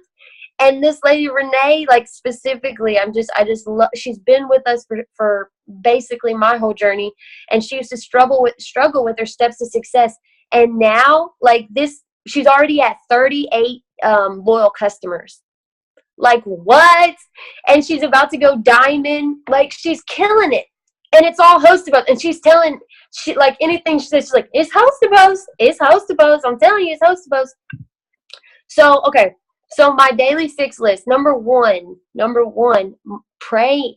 And this lady, Renee, like, specifically, I just love, she's been with us for basically my whole journey. And she used to struggle with her steps to success. And now, like, she's already at 38 loyal customers. Like, what? And she's about to go diamond. Like, she's killing it. And it's all host to post. And she's telling, like, anything she says, she's like, it's host to post. It's host to post. I'm telling you, it's host to post. So, okay. So my daily fix list, number one, pray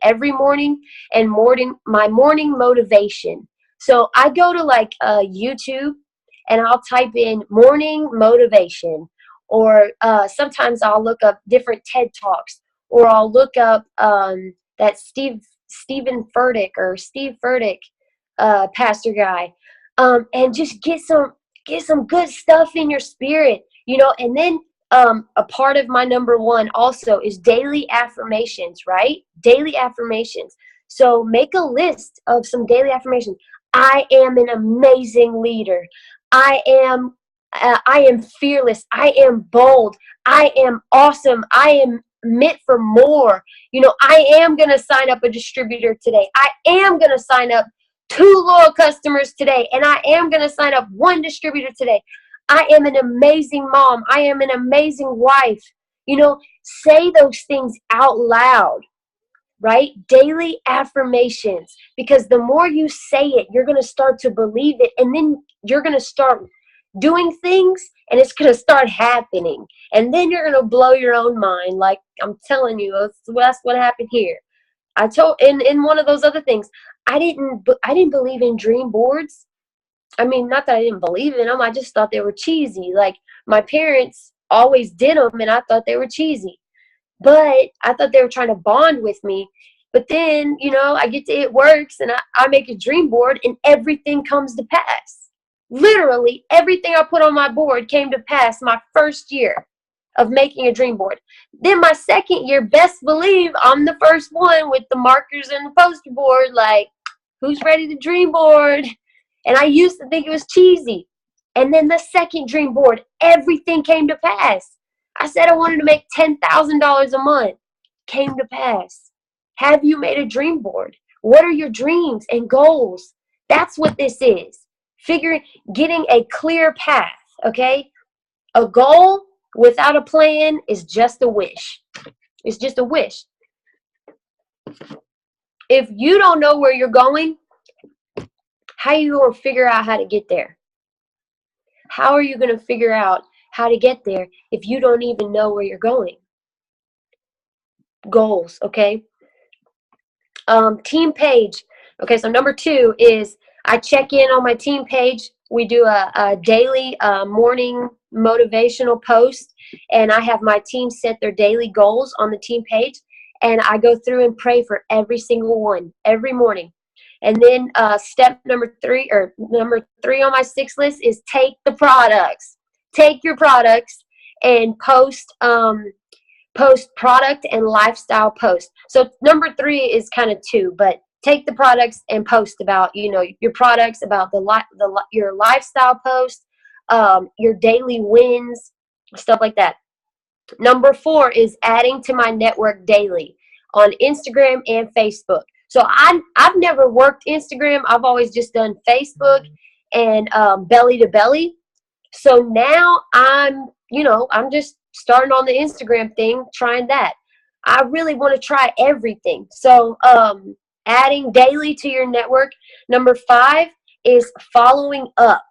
every morning, and my morning motivation. So I go to like YouTube, and I'll type in morning motivation, or sometimes I'll look up different TED Talks, or I'll look up that Steve Furtick pastor guy, and just get some good stuff in your spirit, and then a part of my number one also is daily affirmations, right? Daily affirmations. So make a list of some daily affirmations. I am an amazing leader. I am fearless. I am bold. I am awesome. I am meant for more. I am going to sign up a distributor today. I am going to sign up 2 loyal customers today, and I am going to sign up 1 distributor today. I am an amazing mom. I am an amazing wife. Say those things out loud, right? Daily affirmations, because the more you say it, you're going to start to believe it, and then you're going to start doing things, and it's going to start happening, and then you're going to blow your own mind. Like I'm telling you, that's what happened here. I told in one of those other things, I didn't believe in dream boards. I mean, not that I didn't believe in them. I just thought they were cheesy. Like my parents always did them, and I thought they were cheesy. But I thought they were trying to bond with me. But then, I get to It Works, and I make a dream board, and everything comes to pass. Literally, everything I put on my board came to pass my first year of making a dream board. Then my second year, best believe I'm the first one with the markers and the poster board, like, who's ready to dream board? And I used to think it was cheesy. And then the second dream board, everything came to pass. I said I wanted to make $10,000 a month. Came to pass. Have you made a dream board? What are your dreams and goals? That's what this is. Getting a clear path, okay? A goal without a plan is just a wish. It's just a wish. If you don't know where you're going, how are you going to figure out how to get there? How are you going to figure out how to get there if you don't even know where you're going? Goals, okay? Team page. Okay, so number 2 is I check in on my team page. We do a daily morning motivational post, and I have my team set their daily goals on the team page, and I go through and pray for every single one every morning. And then step number 3 on my 6 list is take the products. Take your products and post product and lifestyle posts. So number 3 is kind of 2, but take the products and post about, your products, about your lifestyle post, your daily wins, stuff like that. Number 4 is adding to my network daily on Instagram and Facebook. So I've never worked Instagram. I've always just done Facebook and belly to belly. So now I'm just starting on the Instagram thing, trying that. I really want to try everything. So adding daily to your network. Number 5 is following up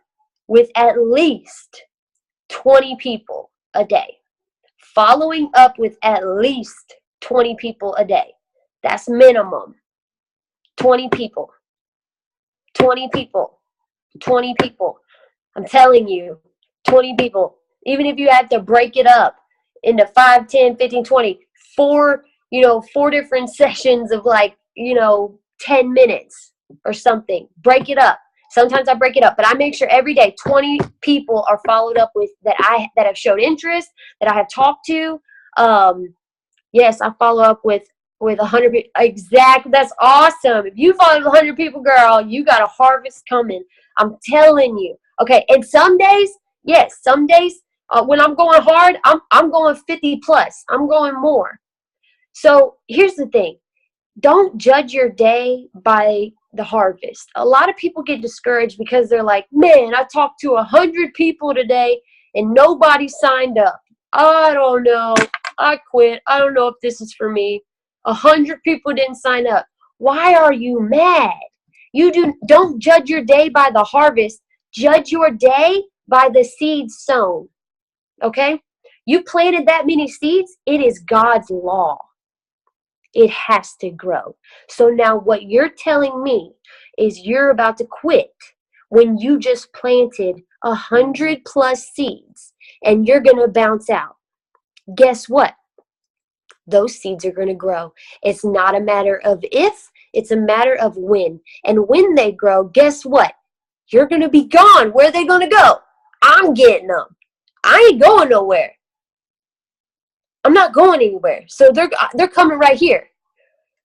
with at least 20 people a day. Following up with at least 20 people a day. That's minimum. 20 people. 20 people. 20 people. I'm telling you, 20 people. Even if you have to break it up into 5, 10, 15, 20, 4 different sessions of 10 minutes or something. Break it up. Sometimes I break it up, but I make sure every day 20 people are followed up with that have showed interest, that I have talked to. Yes, I follow up with 100 people. Exactly. That's awesome. If you follow 100 people, girl, you got a harvest coming. I'm telling you. Okay. And some days, when I'm going hard, I'm going 50 plus. I'm going more. So here's the thing. Don't judge your day by the harvest. A lot of people get discouraged because they're like, man, I talked to 100 people today and nobody signed up. I don't know. I quit. I don't know if this is for me. 100 people didn't sign up. Why are you mad? Don't judge your day by the harvest. Judge your day by the seeds sown. Okay? You planted that many seeds. It is God's law. It has to grow. So now what you're telling me is you're about to quit when you just planted 100 plus seeds and you're going to bounce out. Guess what? Those seeds are going to grow. It's not a matter of if, it's a matter of when. And when they grow, guess what? You're going to be gone. Where are they going to go? I'm getting them. I ain't going nowhere. I'm not going anywhere. So they're coming right here.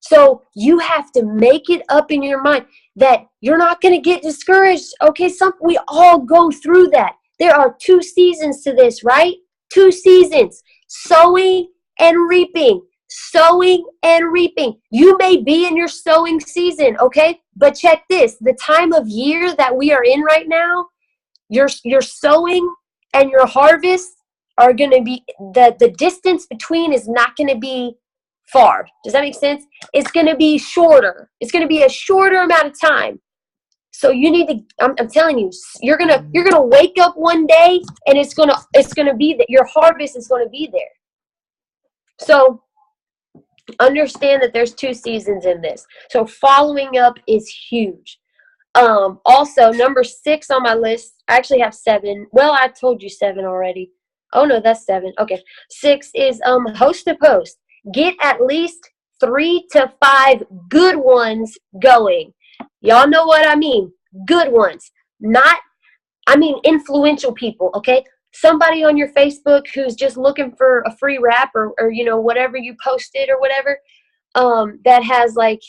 So you have to make it up in your mind that you're not going to get discouraged. Okay, we all go through that. There are 2 seasons to this, right? 2 seasons, sowing and reaping. Sowing and reaping. You may be in your sowing season, okay? But check this. The time of year that we are in right now, your sowing and your harvest are going to be, the distance between is not going to be far. Does that make sense? It's going to be shorter. It's going to be a shorter amount of time. So you need to, I'm telling you, you're going to wake up one day and it's going to be that your harvest is going to be there. So understand that there's 2 seasons in this. So following up is huge. Also, number 6 on my list, I actually have 7. Well, I told you 7 already. Oh no, that's 7. Okay. 6 is host to post. Get at least 3 to 5 good ones going. Y'all know what I mean. Good ones. Influential people, okay? Somebody on your Facebook who's just looking for a free rap or whatever you posted or whatever, that has like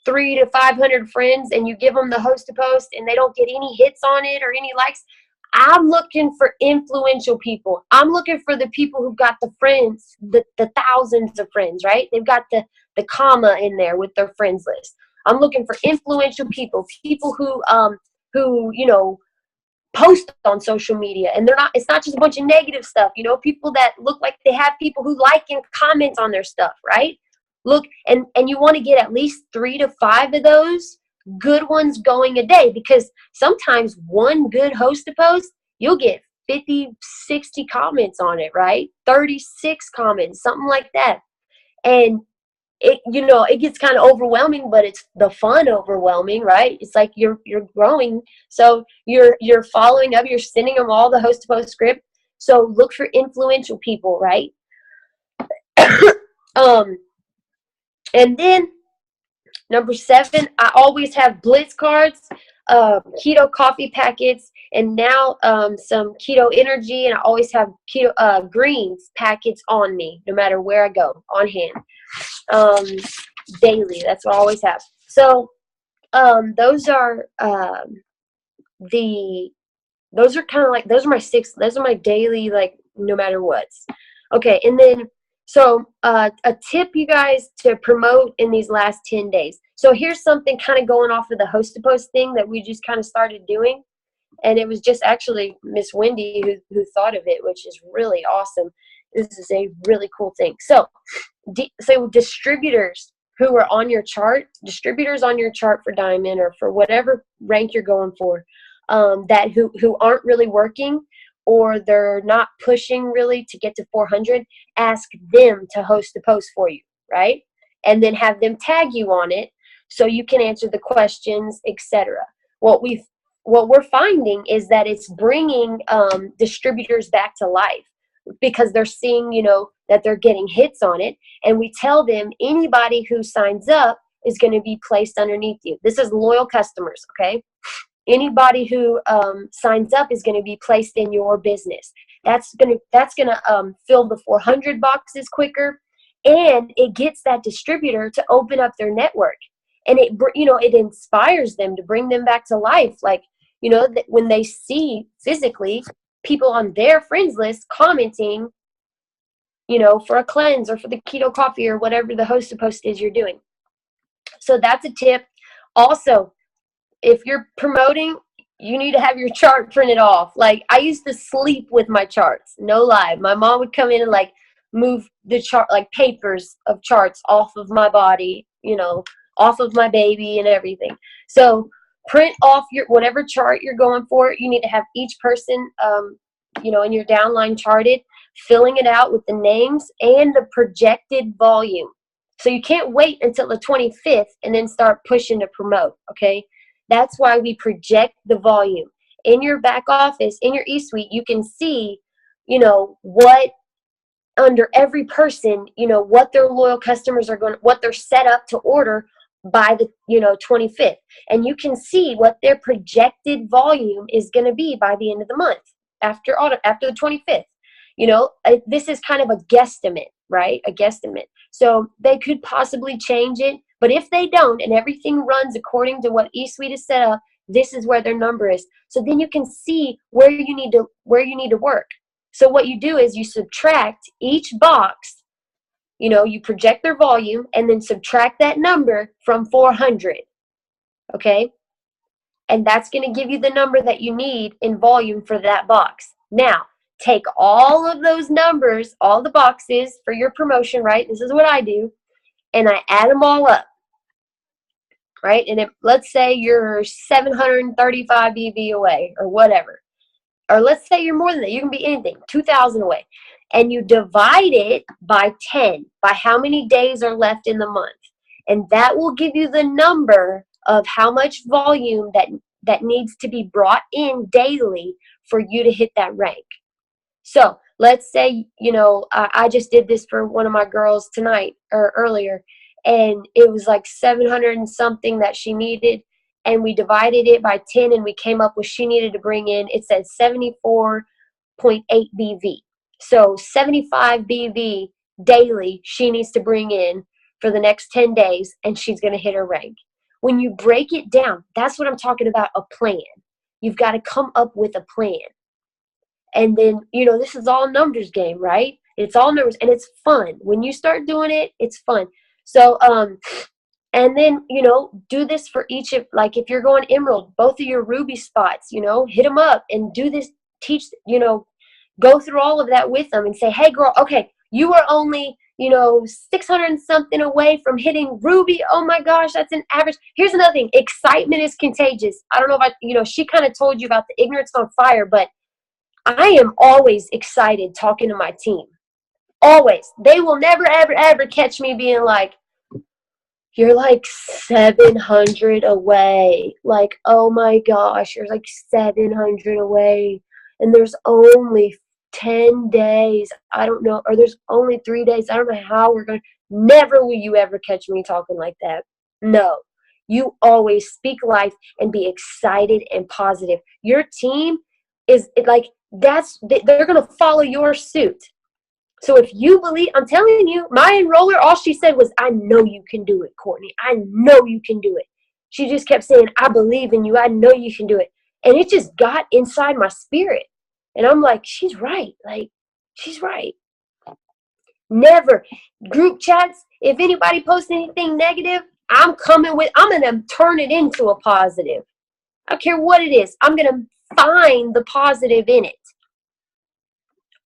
300 to 500 friends, and you give them the host to post and they don't get any hits on it or any likes. I'm looking for influential people. I'm looking for the people who've got the friends, the thousands of friends, right? They've got the comma in there with their friends list. I'm looking for influential people who post on social media, and it's not just a bunch of negative stuff, people that look like they have people who like and comment on their stuff, right? Look, and you want to get at least 3 to 5 of those good ones going a day, because sometimes one good host to post, you'll get 50, 60 comments on it, right? 36 comments, something like that. And it gets kind of overwhelming, but it's the fun overwhelming, right? It's like you're growing. So you're following up, you're sending them all the host to post script. So look for influential people, right? And then number 7, I always have Blitz cards, keto coffee packets, and now some keto energy, and I always have keto greens packets on me, no matter where I go, on hand, daily. That's what I always have. So those are kind of like, those are my 6. Those are my daily, like, no matter what. Okay, and then so a tip, you guys, to promote in these last 10 days. So here's something kind of going off of the host to post thing that we just kind of started doing. And it was just actually Miss Wendy who thought of it, which is really awesome. This is a really cool thing. So distributors who are on your chart, distributors on your chart for diamond or for whatever rank you're going for, that who aren't really working, or they're not pushing really to get to 400, ask them to host a post for you, right? And then have them tag you on it so you can answer the questions, etc. What we're finding is that it's bringing distributors back to life, because they're seeing, that they're getting hits on it. And we tell them anybody who signs up is going to be placed underneath you. This is loyal customers, okay? Anybody who signs up is going to be placed in your business. That's gonna fill the 400 boxes quicker, and it gets that distributor to open up their network, and it inspires them to bring them back to life. Like, when they see physically people on their friends list commenting, for a cleanse or for the keto coffee or whatever the host to post is you're doing. So that's a tip. Also, if you're promoting, you need to have your chart printed off. Like, I used to sleep with my charts. No lie. My mom would come in and like move the chart, like papers of charts off of my body, off of my baby and everything. So print off your whatever chart you're going for. You need to have each person, in your downline charted, filling it out with the names and the projected volume. So you can't wait until the 25th and then start pushing to promote, okay? That's why we project the volume. In your back office, in your e-suite, you can see, what under every person, what their loyal customers are what they're set up to order by the, 25th. And you can see what their projected volume is going to be by the end of the month after the 25th. This is kind of a guesstimate, right? A guesstimate. So they could possibly change it. But if they don't, and everything runs according to what eSuite is set up, this is where their number is. So then you can see where you need to work. So what you do is you subtract each box you project their volume and then subtract that number from 400. Okay? And that's going to give you the number that you need in volume for that box. Now, take all of those numbers, all the boxes for your promotion, right? This is what I do. And I add them all up, right? And let's say you're 735 BV away or whatever. Or let's say you're more than that. You can be anything, 2,000 away. And you divide it by 10, by how many days are left in the month. And that will give you the number of how much volume that needs to be brought in daily for you to hit that rank. So let's say, I just did this for one of my girls tonight or earlier, and it was like 700 and something that she needed. And we divided it by 10 and we came up with she needed to bring in, it said 74.8 BV. So 75 BV daily she needs to bring in for the next 10 days and she's going to hit her rank. When you break it down, that's what I'm talking about, a plan. You've got to come up with a plan. And then, this is all numbers game, right? It's all numbers and it's fun. When you start doing it, it's fun. So, and then, do this for each of, like if you're going Emerald, both of your Ruby spots, hit them up and do this, teach, go through all of that with them and say, hey girl, okay, you are only, 600 and something away from hitting Ruby. Oh my gosh, that's an average. Here's another thing. Excitement is contagious. I don't know if she kind of told you about the ignorance on fire, but I am always excited talking to my team. Always. They will never, ever, ever catch me being like, you're like 700 away. Like, oh my gosh, you're like 700 away. And there's only 10 days. I don't know. Or there's only 3 days. I don't know how we're going to. Never will you ever catch me talking like that. No. You always speak life and be excited and positive. Your team is like, they're going to follow your suit. So if you believe, I'm telling you, my enroller, all she said was, I know you can do it, Courtney. I know you can do it. She just kept saying, I believe in you. I know you can do it. And it just got inside my spirit. And I'm like, she's right. Like, she's right. Never. Group chats, if anybody posts anything negative, I'm going to turn it into a positive. I don't care what it is. I'm going to find the positive in it.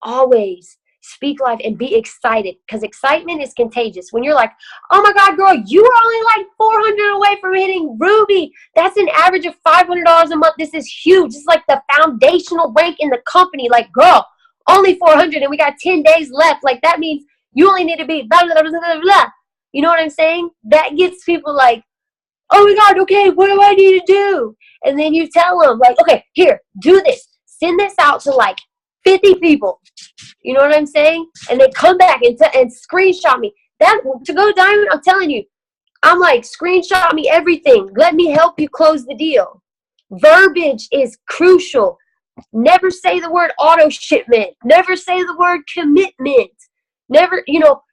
Always. Speak life and be excited, because excitement is contagious. When you're like, oh my God, girl, you are only like 400 away from hitting Ruby. That's an average of $500 a month. This is huge. It's like the foundational rank in the company. Like, girl, only 400 and we got 10 days left. Like, that means you only need to be blah, blah, blah, blah, blah. You know what I'm saying? That gets people like, oh my God, okay, what do I need to do? And then you tell them, like, okay, here, do this. Send this out to like 50 people. You know what I'm saying? And they come back and screenshot me. That to go diamond, I'm telling you, I'm like, screenshot me everything. Let me help you close the deal. Verbiage is crucial. Never say the word auto shipment. Never say the word commitment. Never,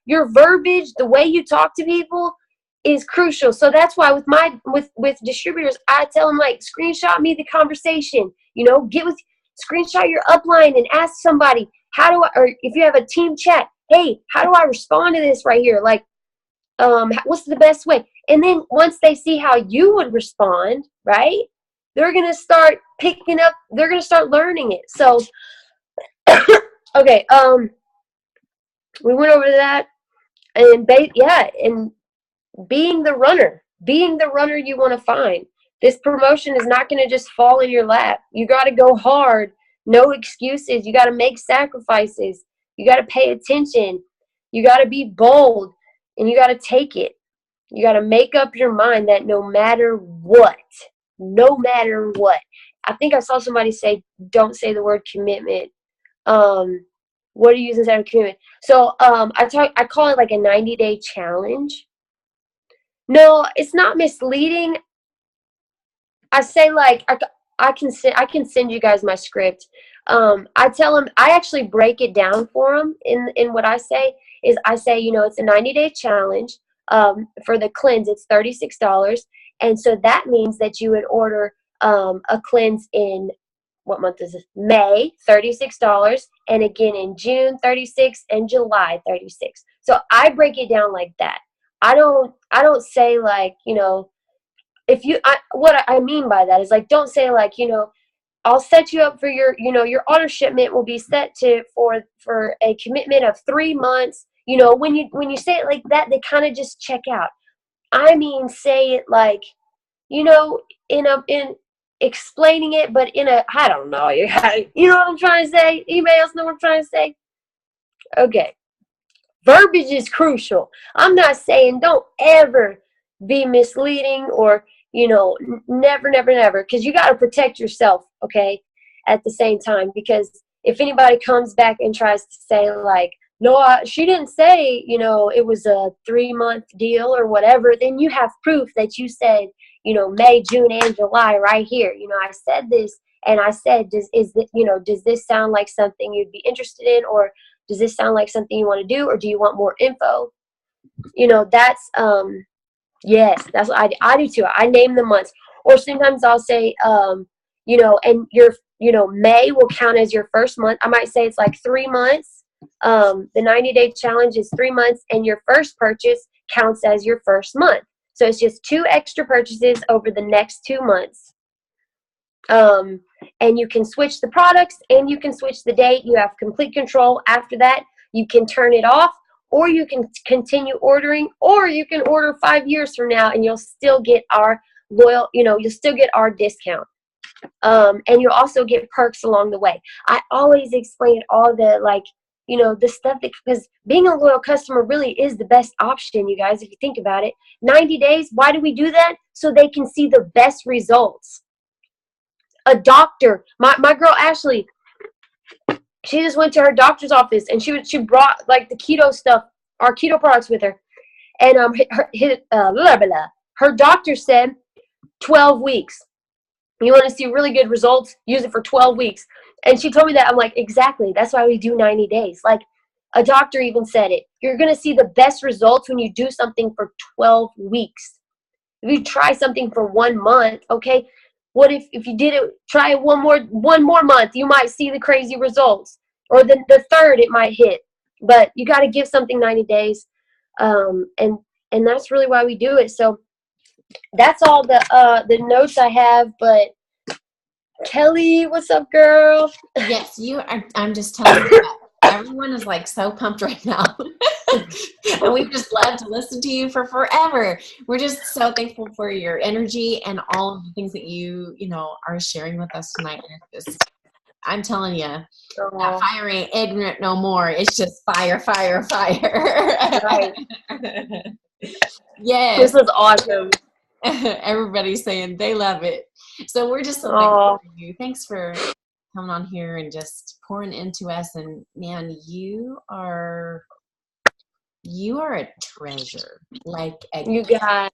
your verbiage, the way you talk to people is crucial. So that's why with distributors, I tell them, like, screenshot me the conversation. Screenshot your upline and ask somebody, or if you have a team chat, hey, how do I respond to this right here? Like, what's the best way? And then once they see how you would respond, right, they're going to start picking up, they're going to start learning it. So, okay, we went over that, and and being the runner you want to find. This promotion is not going to just fall in your lap. You got to go hard. No excuses. You got to make sacrifices. You got to pay attention. You got to be bold, and you got to take it. You got to make up your mind that no matter what, I think I saw somebody say, don't say the word commitment. What are you using instead of commitment? So I call it like a 90-day challenge. No, it's not misleading. I say, like, I can send you guys my script. I tell them, I actually break it down for them in what I say is, I say, it's a 90-day challenge. For the cleanse, it's $36. And so that means that you would order a cleanse in, what month is this? May, $36. And again in June, $36, and July, $36. So I break it down like that. I don't say like, what I mean by that is like, don't say like, I'll set you up for your auto shipment will be set for a commitment of 3 months. When you say it like that, they kind of just check out. I mean, say it like, in explaining it, but I don't know. You know what I'm trying to say? Anybody else know what I'm trying to say? Okay. Verbiage is crucial. I'm not saying don't ever be misleading or, never, never, never, because you got to protect yourself, okay, at the same time. Because if anybody comes back and tries to say, like, no, she didn't say, it was a 3-month deal or whatever, then you have proof that you said, May, June, and July right here. I said this, and I said, does this sound like something you'd be interested in, or does this sound like something you want to do, or do you want more info? That's yes, that's what I do too. I name the months, or sometimes I'll say, and your May will count as your first month. I might say it's like 3 months. The 90-day challenge is 3 months, and your first purchase counts as your first month. So it's just 2 extra purchases over the next 2 months. And you can switch the products and you can switch the date. You have complete control. After that, you can turn it off, or you can continue ordering, or you can order 5 years from now and you'll still get our you'll still get our discount. And you'll also get perks along the way. I always explain all the the stuff because being a loyal customer really is the best option, you guys, if you think about it. 90 days, why do we do that? So they can see the best results. A doctor, my girl Ashley, she just went to her doctor's office and she brought like the keto stuff, our keto products with her. And her doctor said 12 weeks. You want to see really good results? Use it for 12 weeks. And she told me that. I'm like, exactly. That's why we do 90 days. Like a doctor even said it. You're going to see the best results when you do something for 12 weeks. If you try something for 1 month, okay, what if you did it, try it one more month, you might see the crazy results. Or the third, it might hit. But you got to give something 90 days. And that's really why we do it. So that's all the notes I have. But Kelly, what's up, girl? Yes, you are. I'm just telling you that everyone is like so pumped right now. And we just love to listen to you for forever. We're just so thankful for your energy and all of the things that you are sharing with us tonight. And it's just, I'm telling you, that fire ain't ignorant no more. It's just fire, fire, fire. Right. Yes. This was awesome. Everybody's saying they love it. So we're just so thankful for you. Thanks for coming on here and just pouring into us. And man, you are a treasure. Like you guys.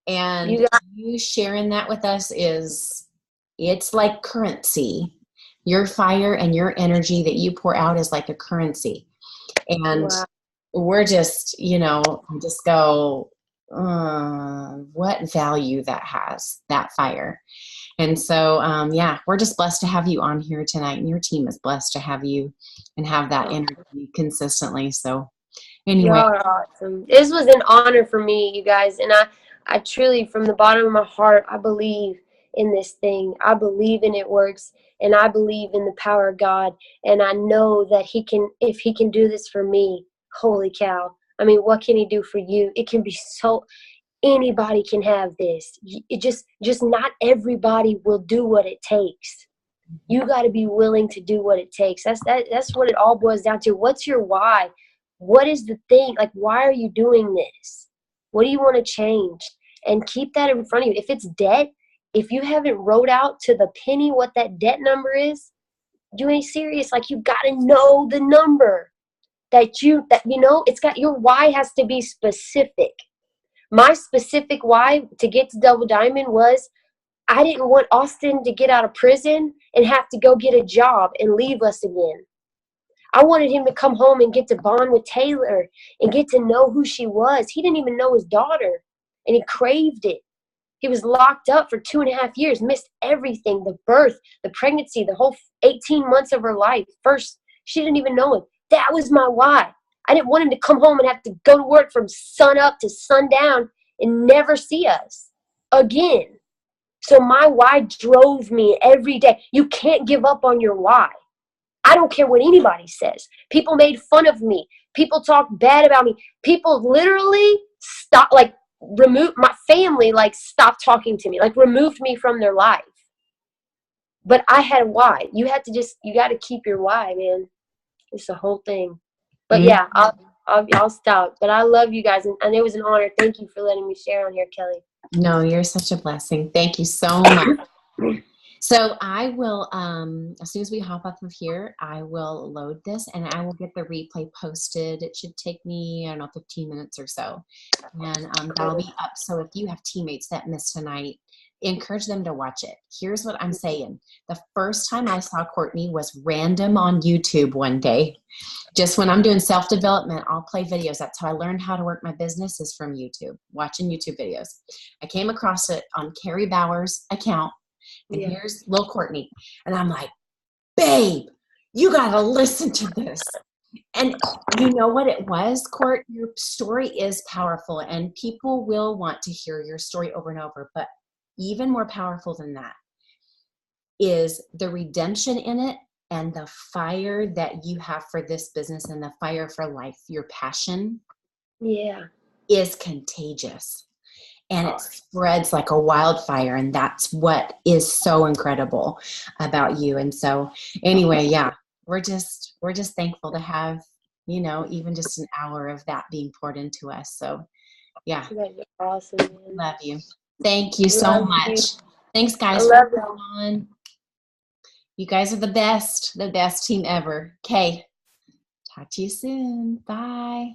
And you sharing that with us it's like currency. Your fire and your energy that you pour out is like a currency. And we're just, just go, what value that has, that fire. And so, we're just blessed to have you on here tonight, and your team is blessed to have you and have that energy consistently. So anyway. Y'all are awesome. This was an honor for me, you guys. And I truly, from the bottom of my heart, I believe in this thing. I believe in it works. And I believe in the power of God. And I know that if he can do this for me, holy cow. I mean, what can he do for you? It can be anybody can have this. It just not everybody will do what it takes. You got to be willing to do what it takes. That's what it all boils down to. What's your why? What is the thing? Like, why are you doing this? What do you want to change? And keep that in front of you. If it's debt, if you haven't wrote out to the penny what that debt number is, you ain't serious. Like, you got to know the number it's got, your why has to be specific. My specific why to get to Double Diamond was I didn't want Austin to get out of prison and have to go get a job and leave us again. I wanted him to come home and get to bond with Taylor and get to know who she was. He didn't even know his daughter, and he craved it. He was locked up for 2.5 years, missed everything, the birth, the pregnancy, the whole 18 months of her life. First, she didn't even know him. That was my why. I didn't want him to come home and have to go to work from sun up to sundown and never see us again. So my why drove me every day. You can't give up on your why. I don't care what anybody says. People made fun of me. People talked bad about me. People literally stopped, like, removed my family, like, stopped talking to me, like, removed me from their life. But I had a why. You got to keep your why, man. It's the whole thing. But yeah, I'll stop. But I love you guys, and it was an honor. Thank you for letting me share on here, Kelly. No, you're such a blessing. Thank you so much. So I will, as soon as we hop off of here, I will load this and I will get the replay posted. It should take me, I don't know, 15 minutes or so. And that'll be up. So if you have teammates that missed tonight, encourage them to watch it. Here's what I'm saying. The first time I saw Courtney was random on YouTube one day. Just when I'm doing self-development, I'll play videos. That's how I learned how to work my business, is from YouTube, watching YouTube videos. I came across it on Carrie Bauer's account. And here's little Courtney. And I'm like, babe, you got to listen to this. And you know what it was, Court? Your story is powerful and people will want to hear your story over and over. But even more powerful than that is the redemption in it and the fire that you have for this business and the fire for life. Your passion is contagious. And it spreads like a wildfire. And that's what is so incredible about you. And so anyway, yeah, we're just thankful to have, you know, even just an hour of that being poured into us. So yeah. That's awesome, man. Love you. Thank you so much. Thanks, guys. I love you. You guys are the best team ever. Okay. Talk to you soon. Bye.